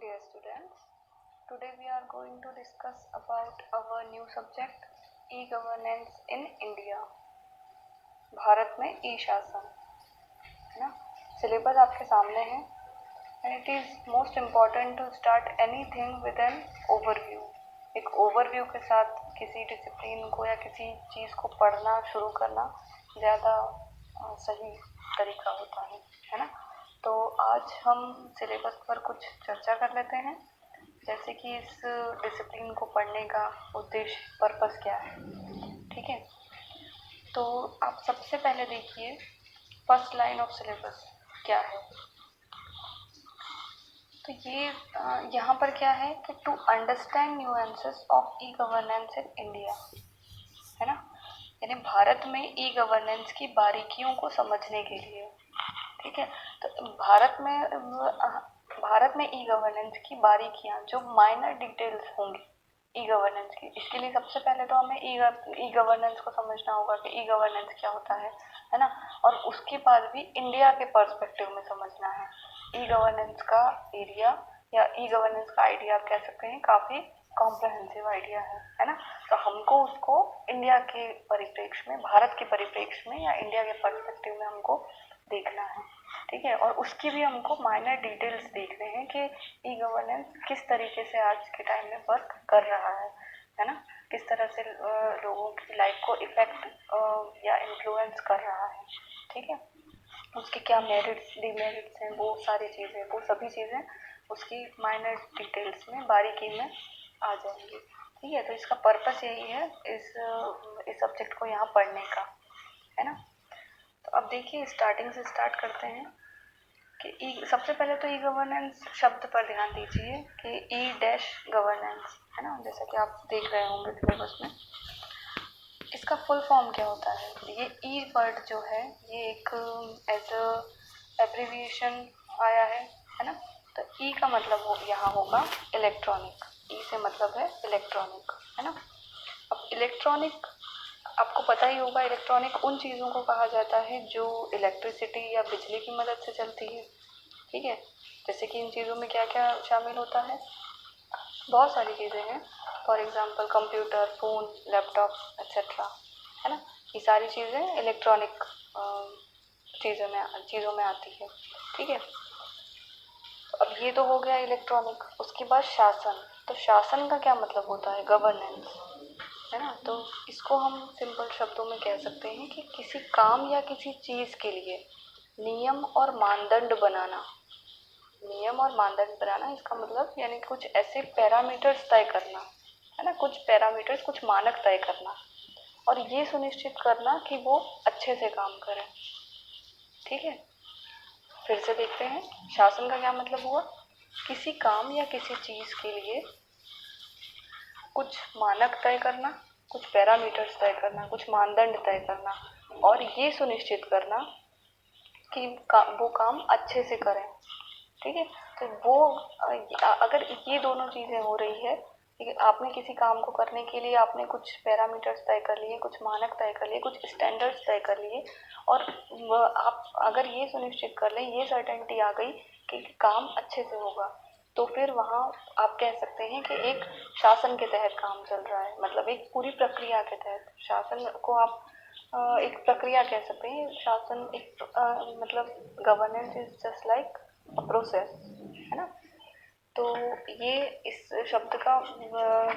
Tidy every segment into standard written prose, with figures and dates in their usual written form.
dear students. Today we are going to discuss about our new subject e-governance in India. Bharat में ई शासन है ना. Syllabus आपके सामने है and it is most important to start anything with an overview. एक overview के साथ किसी डिसिप्लिन को या किसी चीज़ को पढ़ना शुरू करना ज़्यादा सही तरीका होता है ना. तो आज हम सिलेबस पर कुछ चर्चा कर लेते हैं, जैसे कि इस डिसिप्लिन को पढ़ने का उद्देश्य, पर्पस क्या है. ठीक है, तो आप सबसे पहले देखिए फर्स्ट लाइन ऑफ सिलेबस क्या है. तो ये यहाँ पर क्या है कि to understand nuances of e governance in India, है ना. यानी भारत में ई गवर्नेंस की बारीकियों को समझने के लिए. ठीक है, तो भारत में ई गवर्नेंस की बारीकियां, जो माइनर डिटेल्स होंगी ई गवर्नेंस की, इसके लिए सबसे पहले तो हमें ई गवर्नेंस को समझना होगा कि ई गवर्नेंस क्या होता है ना. और उसके बाद भी इंडिया के पर्सपेक्टिव में समझना है. ई गवर्नेंस का एरिया या ई गवर्नेंस का आइडिया आप कह सकते हैं काफ़ी कॉम्प्रहेंसिव आइडिया है ना. तो हमको उसको इंडिया के परिप्रेक्ष्य में, भारत के परिप्रेक्ष्य में या इंडिया के पर्सपेक्टिव में हमको देखना है. ठीक है, और उसकी भी हमको माइनर डिटेल्स देखने हैं कि ई गवर्नेंस किस तरीके से आज के टाइम में वर्क कर रहा है ना. किस तरह से लोगों की लाइफ को इफेक्ट या इन्फ्लुएंस कर रहा है. ठीक है, उसके क्या मेरिट्स डिमेरिट्स हैं, वो सारी चीज़ें, वो सभी चीज़ें उसकी माइनर डिटेल्स में, बारीकी में आ जाएंगी. ठीक है, तो इसका पर्पस यही है इस सब्जेक्ट को यहाँ पढ़ने का, है ना. तो अब देखिए स्टार्टिंग से स्टार्ट करते हैं कि सबसे पहले तो ई गवर्नेंस शब्द पर ध्यान दीजिए कि ई डैश गवर्नेंस है ना, जैसा कि आप देख रहे होंगे सिलेबस में. इसका फुल फॉर्म क्या होता है. ये ई वर्ड जो है ये एक एज एब्रीविएशन आया है ना. तो ई का मतलब यहाँ होगा इलेक्ट्रॉनिक. ई से मतलब है इलेक्ट्रॉनिक, है ना. अब इलेक्ट्रॉनिक आपको पता ही होगा, इलेक्ट्रॉनिक उन चीज़ों को कहा जाता है जो इलेक्ट्रिसिटी या बिजली की मदद से चलती है. ठीक है, जैसे कि इन चीज़ों में क्या क्या शामिल होता है, बहुत सारी चीज़ें हैं. For example computer, phone, laptop etcetera, है ना. ये सारी चीज़ें इलेक्ट्रॉनिक चीज़ों में आती है. ठीक है, अब ये तो हो गया इलेक्ट्रॉनिक. उसके बाद शासन. तो शासन का क्या मतलब होता है, गवर्नेंस, है ना. तो इसको हम सिंपल शब्दों में कह सकते हैं कि किसी काम या किसी चीज़ के लिए नियम और मानदंड बनाना. नियम और मानदंड बनाना, इसका मतलब यानी कुछ ऐसे पैरामीटर्स तय करना, है ना. कुछ पैरामीटर्स, कुछ मानक तय करना और ये सुनिश्चित करना कि वो अच्छे से काम करें. ठीक है, फिर से देखते हैं शासन का क्या मतलब हुआ. किसी काम या किसी चीज़ के लिए कुछ मानक तय करना, कुछ पैरामीटर्स तय करना, कुछ मानदंड तय करना और ये सुनिश्चित करना कि वो काम अच्छे से करें. ठीक है, तो वो अगर ये दोनों चीज़ें हो रही है, ठीक है, आपने किसी काम को करने के लिए आपने कुछ पैरामीटर्स तय कर लिए, कुछ मानक तय कर लिए, कुछ स्टैंडर्ड्स तय कर लिए और आप अगर ये सुनिश्चित कर लें, ये सर्टेनिटी आ गई कि काम अच्छे से होगा, तो फिर वहाँ आप कह सकते हैं कि एक शासन के तहत काम चल रहा है. मतलब एक पूरी प्रक्रिया के तहत शासन को आप एक प्रक्रिया कह सकते हैं. शासन एक मतलब governance is just like process, है ना. तो ये इस शब्द का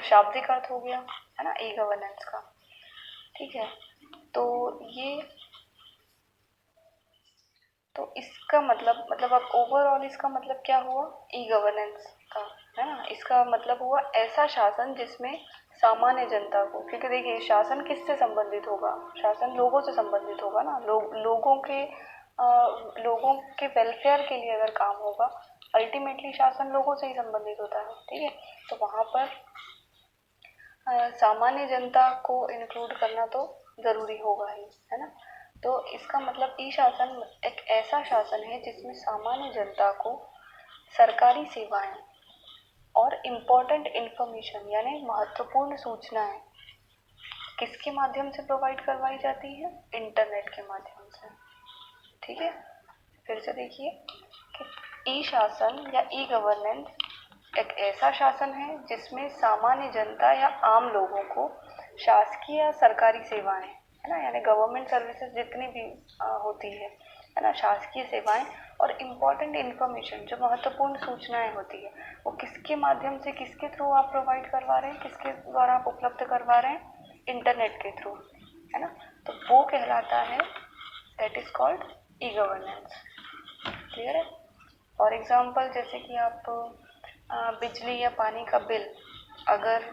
शाब्दिक अर्थ हो गया, है ना, ई गवर्नेंस का. ठीक है, तो इसका मतलब अब ओवरऑल इसका मतलब क्या हुआ ई गवर्नेंस का, है ना. इसका मतलब हुआ ऐसा शासन जिसमें सामान्य जनता को, क्योंकि देखिए शासन किससे संबंधित होगा, शासन लोगों से संबंधित होगा ना. लोगों के वेलफेयर के लिए अगर काम होगा, अल्टीमेटली शासन लोगों से ही संबंधित होता है. ठीक है, तो वहाँ पर सामान्य जनता को इंक्लूड करना तो ज़रूरी होगा ही, है ना. तो इसका मतलब ई शासन एक ऐसा शासन है जिसमें सामान्य जनता को सरकारी सेवाएं और इम्पोर्टेंट इंफॉर्मेशन यानी महत्वपूर्ण सूचनाएं किसके माध्यम से प्रोवाइड करवाई जाती है, इंटरनेट के माध्यम से. ठीक है, फिर से देखिए कि ई शासन या ई गवर्नेंस एक ऐसा शासन है जिसमें सामान्य जनता या आम लोगों को शासकीय या सरकारी सेवाएं, है ना, यानी गवर्नमेंट सर्विसेज जितनी भी होती है ना, शासकीय सेवाएं और इम्पोर्टेंट इन्फॉर्मेशन, जो महत्वपूर्ण सूचनाएं होती है, वो किसके माध्यम से, किसके थ्रू आप प्रोवाइड करवा रहे हैं, किसके द्वारा आप उपलब्ध करवा रहे हैं, इंटरनेट के थ्रू, है ना। तो वो कहलाता है, that is called e governance. Clear है? फॉर एग्जाम्पल, जैसे कि आप बिजली या पानी का बिल अगर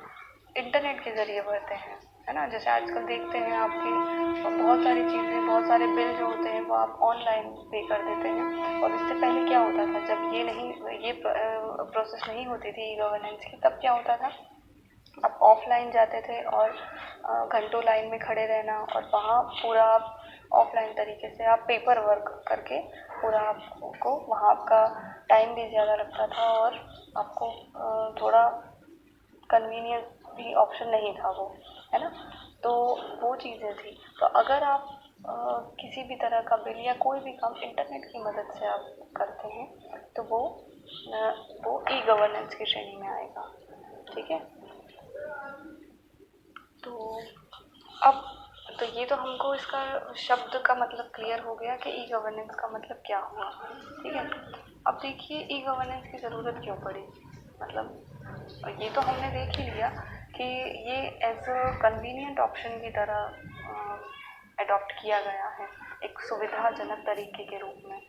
इंटरनेट के ज़रिए भरते हैं, है ना, जैसे आजकल देखते हैं आपकी बहुत सारी चीज़ें, बहुत सारे बिल जो होते हैं वो आप ऑनलाइन पे कर देते हैं। और इससे पहले क्या होता था, जब ये प्रोसेस नहीं होती थी ई गवर्नेंस की, तब क्या होता था, आप ऑफलाइन जाते थे और घंटों लाइन में खड़े रहना, और वहाँ पूरा आप ऑफलाइन तरीके से आप पेपर वर्क करके पूरा आपको वहाँ आपका टाइम भी ज़्यादा लगता था, और आपको थोड़ा कन्वीनियंस भी ऑप्शन नहीं था वो, है ना। तो वो चीज़ें थी। तो अगर आप किसी भी तरह का बिल या कोई भी काम इंटरनेट की मदद से आप करते हैं, तो वो ई गवर्नेंस की श्रेणी में आएगा। ठीक है। तो अब तो ये तो हमको इसका शब्द का मतलब क्लियर हो गया कि ई गवर्नेंस का मतलब क्या हुआ। ठीक है। अब देखिए ई गवर्नेंस की ज़रूरत क्यों पड़ी, मतलब ये तो हमने देख ही लिया कि ये एज अ कन्वीनियंट ऑप्शन की तरह अडॉप्ट किया गया है, एक सुविधाजनक तरीके के रूप में,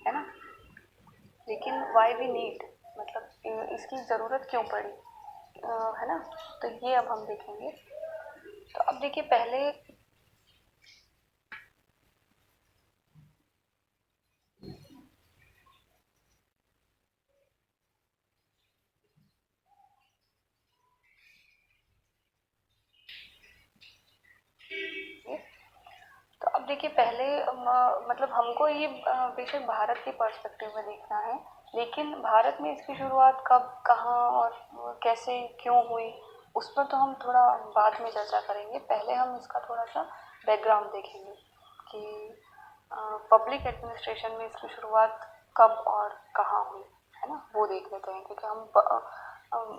है ना। लेकिन वाई वी नीड, मतलब इसकी ज़रूरत क्यों पड़ी, है ना। तो ये अब हम देखेंगे। तो अब देखिए पहले तो अब देखिए पहले मतलब हमको ये बेशक भारत के पर्सपेक्टिव में देखना है, लेकिन भारत में इसकी शुरुआत कब, कहाँ और कैसे, क्यों हुई, उस पर तो हम थोड़ा बाद में चर्चा करेंगे। पहले हम इसका थोड़ा सा बैकग्राउंड देखेंगे कि पब्लिक एडमिनिस्ट्रेशन में इसकी शुरुआत कब और कहाँ हुई, है ना, वो देख लेते हैं। क्योंकि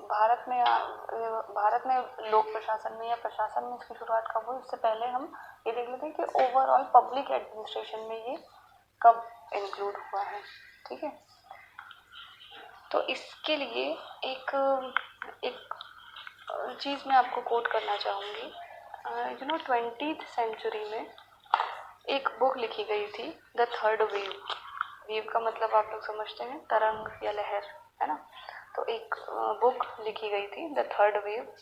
भारत में लोक प्रशासन में या प्रशासन में इसकी शुरुआत कब हुई, उससे पहले हम ये देख लेते हैं कि ओवरऑल पब्लिक एडमिनिस्ट्रेशन में ये कब इंक्लूड हुआ है। ठीक है। तो इसके लिए एक एक चीज़ मैं आपको कोट करना चाहूँगी। 20th सेंचुरी में एक बुक लिखी गई थी, द थर्ड वेव। वेव का मतलब आप लोग समझते हैं, तरंग या लहर, है ना। तो एक बुक लिखी गई थी, the third wave,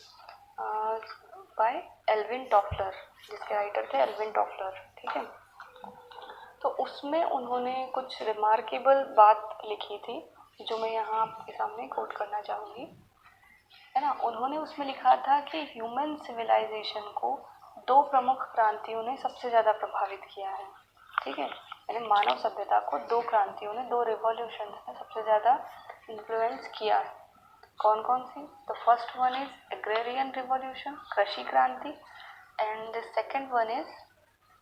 by Alvin Toffler, जिसके राइटर थे एल्विन टॉफलर। ठीक है। तो उसमें उन्होंने कुछ रिमार्केबल बात लिखी थी, जो मैं यहाँ आपके सामने कोट करना चाहूँगी, है ना। उन्होंने उसमें लिखा था कि ह्यूमन सिविलाइजेशन को दो प्रमुख क्रांतियों ने सबसे ज़्यादा प्रभावित किया है। ठीक है। यानी मानव सभ्यता को दो क्रांतियों ने, दो रिवॉल्यूशन ने सबसे ज़्यादा इन्फ्लुएंस किया है। कौन कौन सी? The first one is agrarian revolution, कृषि क्रांति, and the second one is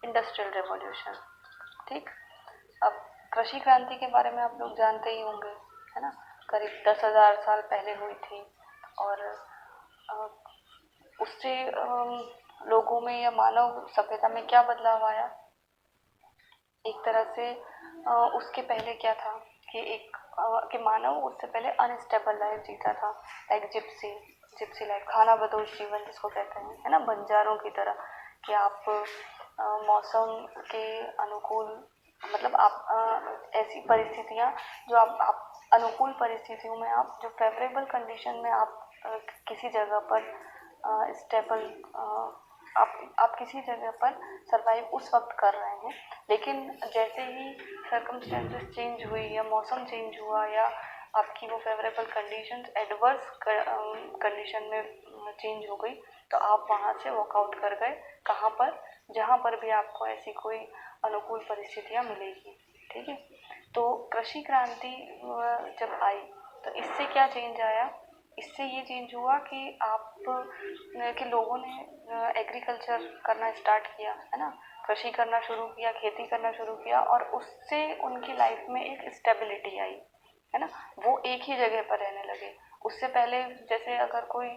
industrial revolution. ठीक। अब कृषि क्रांति के बारे में आप लोग जानते ही होंगे, है ना। करीब 10,000 साल पहले हुई थी, और उससे लोगों में या मानव सभ्यता में क्या बदलाव आया। एक तरह से उसके पहले क्या था कि कि मानव उससे पहले अनस्टेबल लाइफ जीता था, लाइक जिप्सी लाइफ, खाना बदोश जीवन जिसको कहते हैं, है ना, बंजारों की तरह, कि आप मौसम के अनुकूल, मतलब आप ऐसी परिस्थितियाँ जो आप अनुकूल परिस्थितियों में, आप जो फेवरेबल कंडीशन में आप किसी जगह पर स्टेबल, आप किसी जगह पर सरवाइव उस वक्त कर रहे हैं। लेकिन जैसे ही सर्कमस्टेंसेस चेंज हुई या मौसम चेंज हुआ या आपकी वो फेवरेबल कंडीशंस एडवर्स कंडीशन में चेंज हो गई, तो आप वहाँ से वॉकआउट कर गए। कहाँ पर? जहाँ पर भी आपको ऐसी कोई अनुकूल परिस्थितियाँ मिलेगी। ठीक है। तो कृषि क्रांति जब आई, तो इससे क्या चेंज आया? इससे ये चेंज हुआ कि लोगों ने एग्रीकल्चर करना स्टार्ट किया, है ना, कृषि करना शुरू किया, खेती करना शुरू किया, और उससे उनकी लाइफ में एक स्टेबिलिटी आई। है ना, वो एक ही जगह पर रहने लगे। उससे पहले जैसे अगर कोई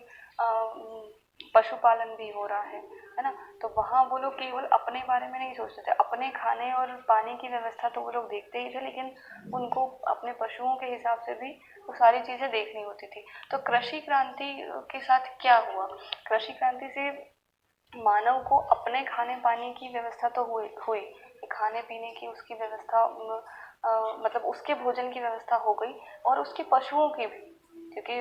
पशुपालन भी हो रहा है ना, तो वहाँ वो लोग केवल अपने बारे में नहीं सोचते थे, अपने खाने और पानी की व्यवस्था तो वो लोग देखते ही थे, लेकिन उनको अपने पशुओं के हिसाब से भी वो सारी चीजें देखनी होती थी। तो कृषि क्रांति के साथ क्या हुआ, कृषि क्रांति से मानव को अपने खाने पानी की व्यवस्था तो हुई, खाने पीने की उसकी व्यवस्था मतलब उसके भोजन की व्यवस्था हो गई, और उसके पशुओं की भी, क्योंकि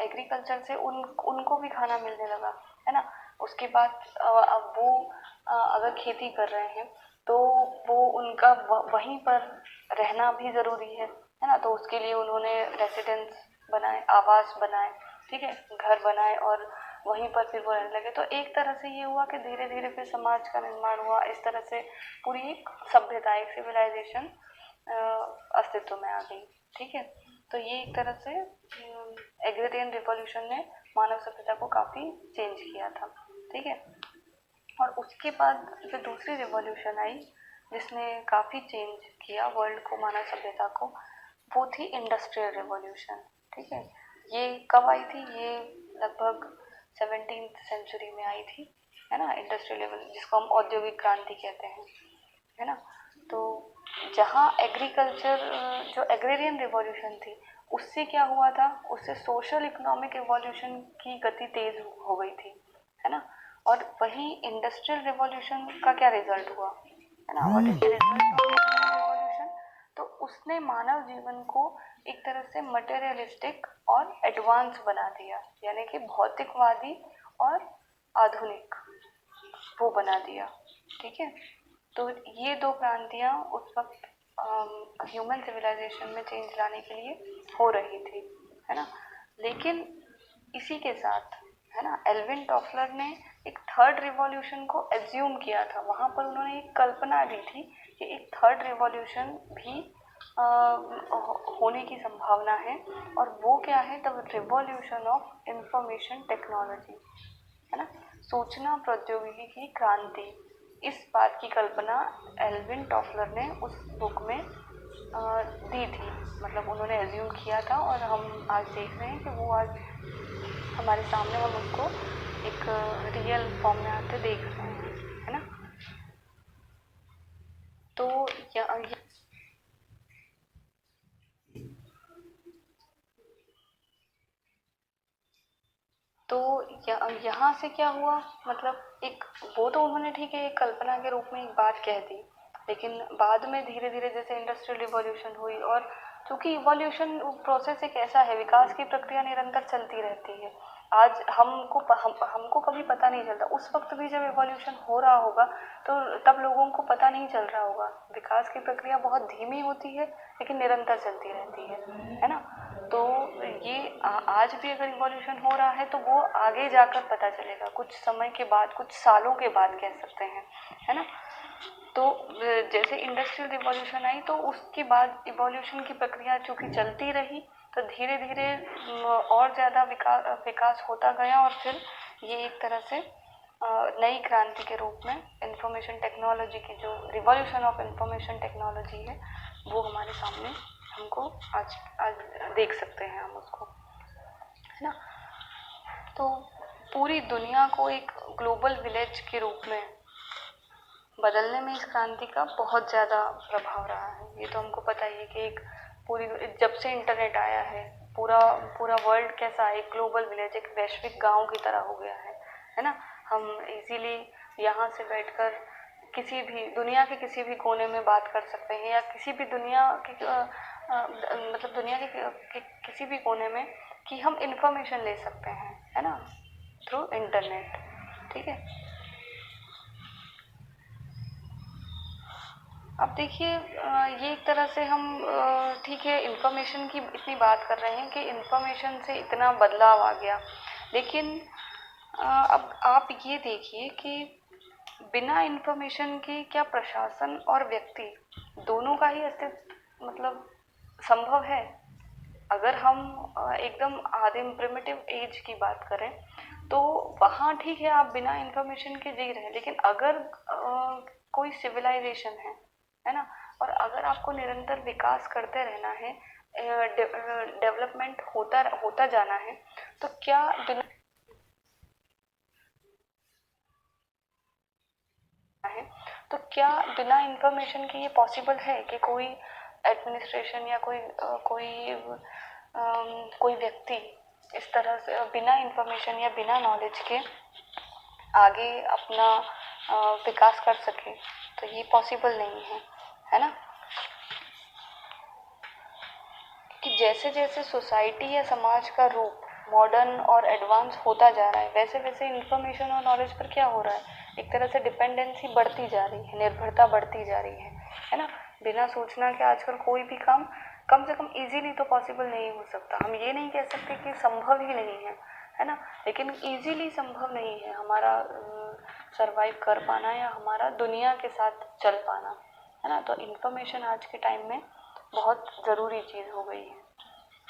एग्रीकल्चर से उनको भी खाना मिलने लगा, है ना। उसके बाद अब वो अगर खेती कर रहे हैं तो वो उनका वहीं पर रहना भी जरूरी है ना। तो उसके लिए उन्होंने रेसिडेंस बनाए, आवास बनाए, ठीक है, घर बनाए, और वहीं पर फिर वो रहने लगे। तो एक तरह से ये हुआ कि धीरे धीरे फिर समाज का निर्माण हुआ, इस तरह से पूरी एक सभ्यता, एक सिविलाइजेशन अस्तित्व में आ गई, ठीक है। तो ये एक तरह से एग्रेरियन रिवॉल्यूशन ने मानव सभ्यता को काफी चेंज किया था, ठीक है। और उसके बाद जो दूसरी रिवॉल्यूशन आई जिसने काफी चेंज किया वर्ल्ड को, मानव सभ्यता को, वो थी इंडस्ट्रियल रिवॉल्यूशन, ठीक है। ये कब आई थी, ये लगभग 17th सेंचुरी में आई थी, है ना, इंडस्ट्रियल लेवल, जिसको हम औद्योगिक क्रांति कहते हैं, है ना। तो जहाँ एग्रीकल्चर, जो एग्रेरियन रिवॉल्यूशन थी, उससे क्या हुआ था, उससे सोशल इकोनॉमिक रिवॉल्यूशन की गति तेज हो गई थी, है ना। और वही इंडस्ट्रियल रिवॉल्यूशन का क्या रिजल्ट हुआ, है ना, what is the result of revolution. तो उसने मानव जीवन को एक तरह से मटेरियलिस्टिक और एडवांस बना दिया, यानी कि भौतिकवादी और आधुनिक वो बना दिया, ठीक है। तो ये दो क्रांतियां उस वक्त ह्यूमन सिविलाइजेशन में चेंज लाने के लिए हो रही थी, है ना। लेकिन इसी के साथ, है ना, एल्विन टॉफलर ने एक थर्ड रिवॉल्यूशन को एज्यूम किया था। वहां पर उन्होंने एक कल्पना दी थी कि एक थर्ड रिवॉल्यूशन भी होने की संभावना है, और वो क्या है, the revolution of information technology, है ना, सूचना प्रौद्योगिकी की क्रांति। इस बात की कल्पना एल्विन टॉफलर ने उस बुक में दी थी, मतलब उन्होंने एज्यूम किया था, और हम आज देख रहे हैं कि वो आज हमारे सामने, हम उसको एक रियल फॉर्म में आते देख रहे हैं, है ना। तो तो यहाँ से क्या हुआ, मतलब एक वो तो उन्होंने, ठीक है, एक कल्पना के रूप में एक बात कह दी, लेकिन बाद में धीरे धीरे जैसे इंडस्ट्रियल रिवॉल्यूशन हुई, और चूंकि इवोल्यूशन प्रोसेस एक ऐसा है, विकास की प्रक्रिया निरंतर चलती रहती है। आज हमको कभी पता नहीं चलता, उस वक्त भी जब इवोल्यूशन हो रहा होगा तो तब लोगों को पता नहीं चल रहा होगा। विकास की प्रक्रिया बहुत धीमी होती है लेकिन निरंतर चलती रहती है ना। तो ये आज भी अगर इवोल्यूशन हो रहा है तो वो आगे जाकर पता चलेगा, कुछ समय के बाद, कुछ सालों के बाद कह सकते हैं, है ना। तो जैसे इंडस्ट्रियल रिवॉल्यूशन आई तो उसके बाद इवोल्यूशन की प्रक्रिया चूंकि चलती रही, तो धीरे धीरे और ज़्यादा विकास होता गया, और फिर ये एक तरह से नई क्रांति के रूप में इंफॉर्मेशन टेक्नोलॉजी की, जो रिवॉल्यूशन ऑफ इंफॉर्मेशन टेक्नोलॉजी है, वो हमारे सामने हमको आज आज देख सकते हैं हम उसको, है ना। तो पूरी दुनिया को एक ग्लोबल विलेज के रूप में बदलने में इस क्रांति का बहुत ज़्यादा प्रभाव रहा है। ये तो हमको पता ही है कि एक पूरी, जब से इंटरनेट आया है, पूरा पूरा वर्ल्ड कैसा, एक ग्लोबल विलेज, एक वैश्विक गांव की तरह हो गया है ना। हम इजीली यहाँ से बैठकर किसी भी दुनिया के किसी भी कोने में बात कर सकते हैं, या किसी भी दुनिया के मतलब दुनिया के किसी भी कोने में कि हम इंफॉर्मेशन ले सकते हैं, है ना, थ्रू इंटरनेट, ठीक है। अब देखिए, ये एक तरह से हम, ठीक है, इंफॉर्मेशन की इतनी बात कर रहे हैं कि इंफॉर्मेशन से इतना बदलाव आ गया, लेकिन अब आप ये देखिए कि बिना इंफॉर्मेशन के क्या प्रशासन और व्यक्ति दोनों का ही अस्तित्व मतलब संभव है। अगर हम एकदम आदिम प्रिमिटिव एज की बात करें तो वहाँ ठीक है, आप बिना इंफॉर्मेशन के जी रहे हैं, लेकिन अगर कोई सिविलाइजेशन है ना, और अगर आपको निरंतर विकास करते रहना है, डेवलपमेंट होता जाना है, तो क्या बिना इंफॉर्मेशन के ये पॉसिबल है कि कोई एडमिनिस्ट्रेशन या कोई व्यक्ति इस तरह से बिना इंफॉर्मेशन या बिना नॉलेज के आगे अपना विकास कर सके? तो ये पॉसिबल नहीं है ना? कि जैसे जैसे सोसाइटी या समाज का रूप मॉडर्न और एडवांस होता जा रहा है, वैसे वैसे इंफॉर्मेशन और नॉलेज पर क्या हो रहा है, एक तरह से डिपेंडेंसी बढ़ती जा रही है, निर्भरता बढ़ती जा रही है ना? बिना सूचना के आजकल कोई भी काम कम से कम इजीली तो पॉसिबल नहीं हो सकता। हम ये नहीं कह सकते कि संभव ही नहीं है ना? लेकिन इजीली संभव नहीं है हमारा सरवाइव कर पाना या हमारा दुनिया के साथ चल पाना, है ना? तो इंफॉर्मेशन आज के टाइम में बहुत ज़रूरी चीज़ हो गई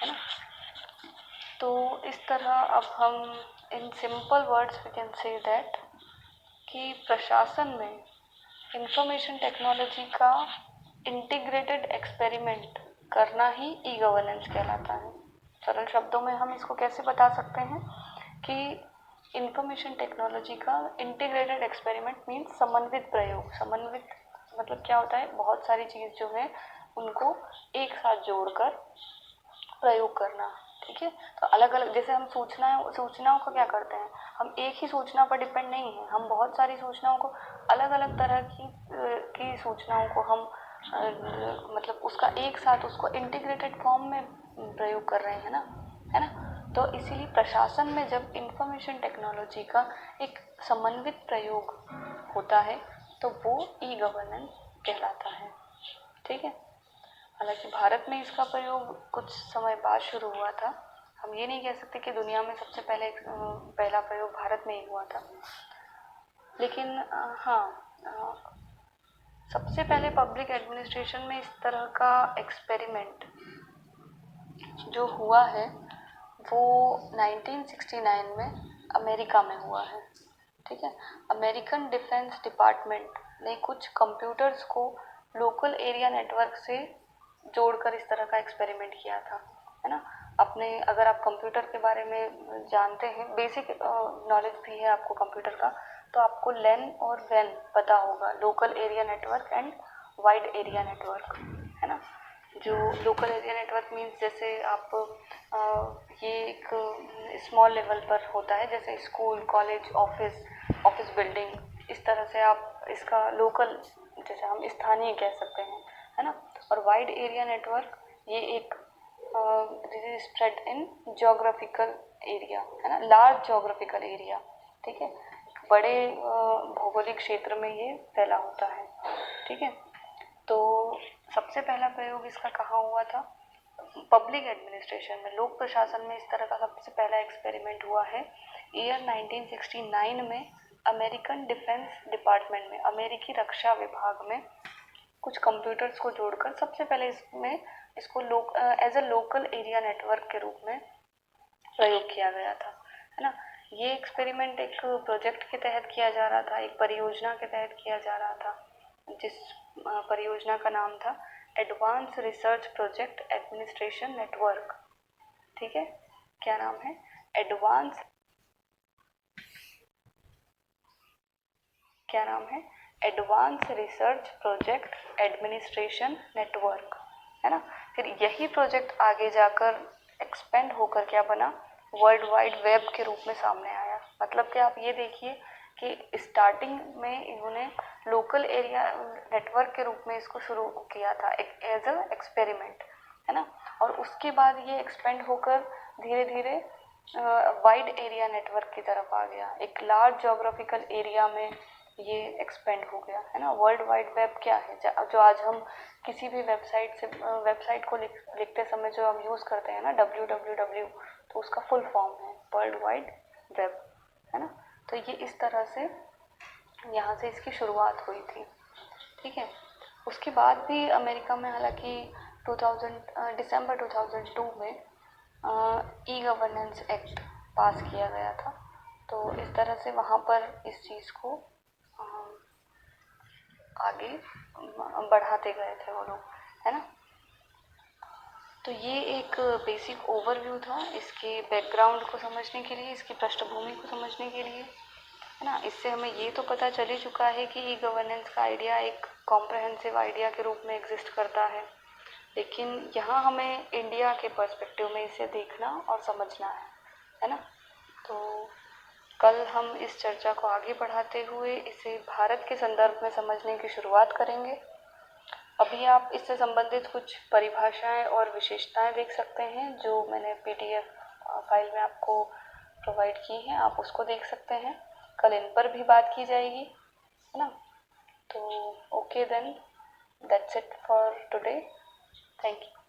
है ना? तो इस तरह अब हम in simple words we can say that कि प्रशासन में इंफॉर्मेशन टेक्नोलॉजी का इंटीग्रेटेड एक्सपेरिमेंट करना ही ई गवर्नेंस कहलाता है। सरल शब्दों में हम इसको कैसे बता सकते हैं कि इंफॉर्मेशन टेक्नोलॉजी का इंटीग्रेटेड एक्सपेरिमेंट मीन्स समन्वित प्रयोग। समन्वित मतलब क्या होता है? बहुत सारी चीज़ जो है उनको एक साथ जोड़कर प्रयोग करना, ठीक है? तो अलग अलग, जैसे हम सूचनाओं को क्या करते हैं, हम एक ही सूचना पर डिपेंड नहीं है, हम बहुत सारी सूचनाओं को अलग अलग तरह की सूचनाओं को हम मतलब उसका एक साथ उसको इंटीग्रेटेड फॉर्म में प्रयोग कर रहे हैं ना, है ना? तो इसीलिए प्रशासन में जब इंफॉर्मेशन टेक्नोलॉजी का एक समन्वित प्रयोग होता है तो वो ई गवर्नेंस कहलाता है, ठीक है? हालांकि भारत में इसका प्रयोग कुछ समय बाद शुरू हुआ था। हम ये नहीं कह सकते कि दुनिया में सबसे पहला प्रयोग भारत में ही हुआ था, लेकिन हाँ, सबसे पहले पब्लिक एडमिनिस्ट्रेशन में इस तरह का एक्सपेरिमेंट जो हुआ है वो 1969 में अमेरिका में हुआ है, ठीक है? अमेरिकन डिफेंस डिपार्टमेंट ने कुछ कंप्यूटर्स को लोकल एरिया नेटवर्क से जोड़कर इस तरह का एक्सपेरिमेंट किया था, है ना? अगर आप कंप्यूटर के बारे में जानते हैं, बेसिक नॉलेज भी है आपको कंप्यूटर का, तो आपको लैन और वैन पता होगा, local area network and wide area network, है ना? जो लोकल एरिया नेटवर्क मीन्स जैसे आप ये एक स्मॉल लेवल पर होता है, जैसे स्कूल, कॉलेज, ऑफिस बिल्डिंग, इस तरह से आप इसका लोकल, जैसे हम स्थानीय कह सकते हैं, है ना? और वाइड एरिया नेटवर्क ये एक this is spread in geographical area, है ना? लार्ज ज्योग्राफिकल एरिया, ठीक है? बड़े भौगोलिक क्षेत्र में ये फैला होता है, ठीक है? तो सबसे पहला प्रयोग इसका कहाँ हुआ था? पब्लिक एडमिनिस्ट्रेशन में, लोक प्रशासन में इस तरह का सबसे पहला एक्सपेरिमेंट हुआ है ईयर 1969 में अमेरिकन डिफेंस डिपार्टमेंट में, अमेरिकी रक्षा विभाग में कुछ कंप्यूटर्स को जोड़कर सबसे पहले इसको as a local area network के रूप में प्रयोग किया गया था, है ना? ये एक्सपेरिमेंट एक प्रोजेक्ट के तहत किया जा रहा था, एक परियोजना के तहत किया जा रहा था, जिस परियोजना का नाम था advance research project administration network, ठीक है? क्या नाम है? Advance research project administration network, है ना? फिर यही प्रोजेक्ट आगे जाकर एक्सपेंड होकर क्या बना? वर्ल्ड वाइड वेब के रूप में सामने आया। मतलब कि आप ये देखिए कि स्टार्टिंग में इन्होंने लोकल एरिया नेटवर्क के रूप में इसको शुरू किया था एज अ एक्सपेरिमेंट, है ना? और उसके बाद ये एक्सपेंड होकर धीरे धीरे वाइड एरिया नेटवर्क की तरफ आ गया, एक लार्ज ज्योग्राफिकल एरिया में ये एक्सपेंड हो गया, है ना? वर्ल्ड वाइड वेब क्या है? जो आज हम किसी भी वेबसाइट को लिखते समय जो हम यूज़ करते हैं ना, www, तो उसका फुल फॉर्म है वर्ल्ड वाइड वेब, है ना? तो ये इस तरह से यहाँ से इसकी शुरुआत हुई थी, ठीक है? उसके बाद भी अमेरिका में हालांकि दिसंबर 2002 में ई गवर्नेंस एक्ट पास किया गया था, तो इस तरह से वहाँ पर इस चीज़ को आगे बढ़ाते गए थे वो लोग, है ना? तो ये एक बेसिक ओवरव्यू था इसके बैकग्राउंड को समझने के लिए, इसकी पृष्ठभूमि को समझने के लिए, है ना। इससे हमें ये तो पता चल ही चुका है कि ई गवर्नेंस का आइडिया एक कॉम्प्रहेंसिव आइडिया के रूप में एग्जिस्ट करता है, लेकिन यहाँ हमें इंडिया के पर्सपेक्टिव में इसे देखना और समझना है ना। तो कल हम इस चर्चा को आगे बढ़ाते हुए इसे भारत के संदर्भ में समझने की शुरुआत करेंगे। अभी आप इससे संबंधित कुछ परिभाषाएं और विशेषताएं देख सकते हैं जो मैंने पीडीएफ फाइल में आपको प्रोवाइड की हैं, आप उसको देख सकते हैं। कल इन पर भी बात की जाएगी, है ना। तो okay then, that's it for today. Thank you.